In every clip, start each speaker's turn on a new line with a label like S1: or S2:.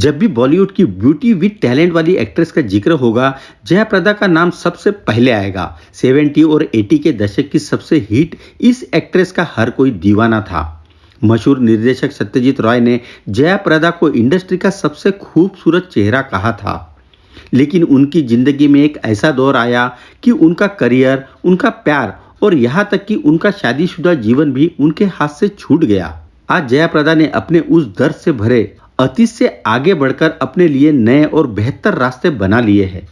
S1: जब भी बॉलीवुड की ब्यूटी विद टैलेंट वाली एक्ट्रेस का जिक्र होगा, जयाप्रदा का नाम सबसे पहले आएगा। 70 और 80 के दशक की सबसे हिट इस एक्ट्रेस का हर कोई दीवाना था। मशहूर निर्देशक सत्यजीत रॉय ने जयाप्रदा को इंडस्ट्री का सबसे खूबसूरत चेहरा कहा था। लेकिन उनकी जिंदगी में एक ऐसा दौर आया कि उनका करियर, उनका प्यार और यहाँ तक कि उनका शादीशुदा जीवन भी उनके हाथ से छूट गया। आज जयाप्रदा ने अपने उस दर्द से भरे अतीत से आगे बढ़कर अपने लिए नए और बेहतर रास्ते बना लिए हैं।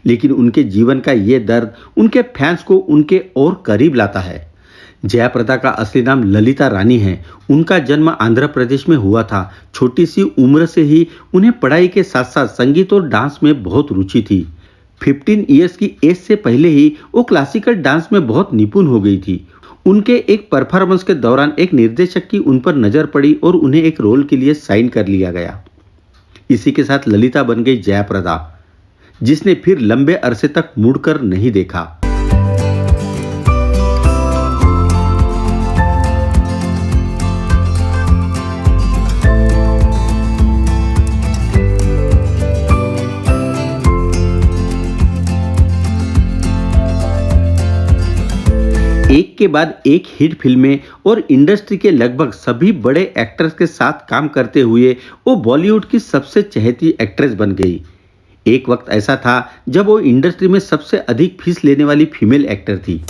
S1: लेकिन उनके जीवन का ये दर्द उनके फैंस को उनके और करीब लाता है। जयाप्रदा का असली नाम ललिता रानी है। उनका जन्म आंध्र प्रदेश में हुआ था। छोटी सी उम्र से ही उन्हें पढ़ाई के साथ साथ संगीत और डांस में बहुत रुचि थी। 15 इयर्स की एज से पहले ही वो क्लासिकल डांस में बहुत निपुण हो गई थी। उनके एक परफॉर्मेंस के दौरान एक निर्देशक की उन पर नजर पड़ी और उन्हें एक रोल के लिए साइन कर लिया गया। इसी के साथ ललिता बन गई जयाप्रदा, जिसने फिर लंबे अरसे तक मुड़कर नहीं देखा। एक के बाद एक हिट फिल्में और इंडस्ट्री के लगभग सभी बड़े एक्टर्स के साथ काम करते हुए वो बॉलीवुड की सबसे चहेती एक्ट्रेस बन गई। एक वक्त ऐसा था जब वो इंडस्ट्री में सबसे अधिक फीस लेने वाली फीमेल एक्टर थी।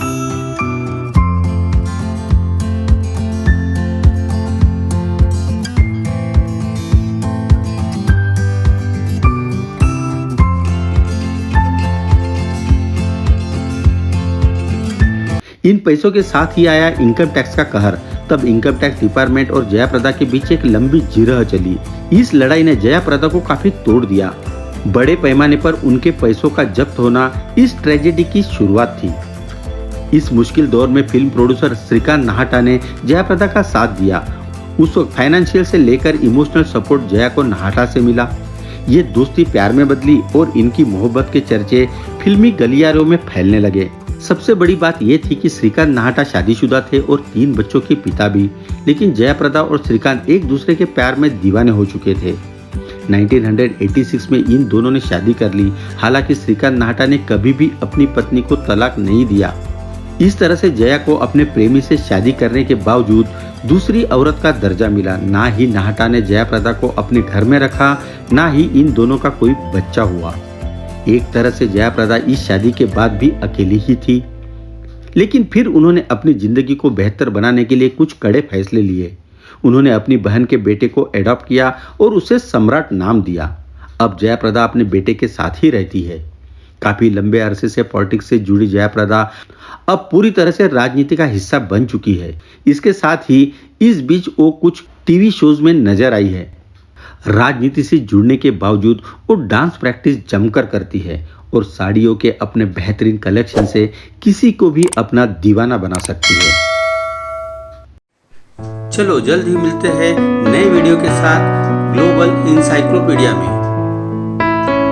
S1: इन पैसों के साथ ही आया इनकम टैक्स का कहर। तब इनकम टैक्स डिपार्टमेंट और जयाप्रदा के बीच एक लंबी जिरह चली। इस लड़ाई ने जयाप्रदा को काफी तोड़ दिया। बड़े पैमाने पर उनके पैसों का जब्त होना इस ट्रेजेडी की शुरुआत थी। इस मुश्किल दौर में फिल्म प्रोड्यूसर श्रीकांत नाहटा ने जयाप्रदा का साथ दिया। उस वक्त फाइनेंशियल से लेकर इमोशनल सपोर्ट जया को नाहटा से मिला। ये दोस्ती प्यार में बदली और इनकी मोहब्बत के चर्चे फिल्मी गलियारों में फैलने लगे। सबसे बड़ी बात यह थी कि श्रीकांत नाहटा शादीशुदा थे और 3 बच्चों के पिता भी। लेकिन जयाप्रदा और श्रीकांत एक दूसरे के प्यार में दीवाने हो चुके थे। 1986 में इन दोनों ने शादी कर ली। हालांकि श्रीकांत नाहटा ने कभी भी अपनी पत्नी को तलाक नहीं दिया। इस तरह से जया को अपने प्रेमी से शादी करने के बावजूद दूसरी औरत का दर्जा मिला। ना ही नाहटा ने जयाप्रदा को अपने घर में रखा, ना ही इन दोनों का कोई बच्चा हुआ। एक तरह से जयाप्रदा इस शादी के बाद भी अकेली ही थी। लेकिन फिर उन्होंने अपनी जिंदगी को बेहतर बनाने के लिए कुछ कड़े फैसले लिए। उन्होंने अपनी बहन के बेटे को एडॉप्ट किया और उसे सम्राट नाम दिया। अब जयाप्रदा अपने बेटे के साथ ही रहती है। काफी लंबे अरसे से पॉलिटिक्स से जुड़ी जयाप्रदा अब पूरी तरह से राजनीति का हिस्सा बन चुकी है। इसके साथ ही इस बीच वो कुछ टीवी शोज में नजर आई है। राजनीति से जुड़ने के बावजूद वो डांस प्रैक्टिस जमकर करती है और साड़ियों के अपने बेहतरीन कलेक्शन से किसी को भी अपना दीवाना बना सकती है। चलो जल्द ही मिलते हैं नए वीडियो के साथ ग्लोबल इंसाइक्लोपीडिया में।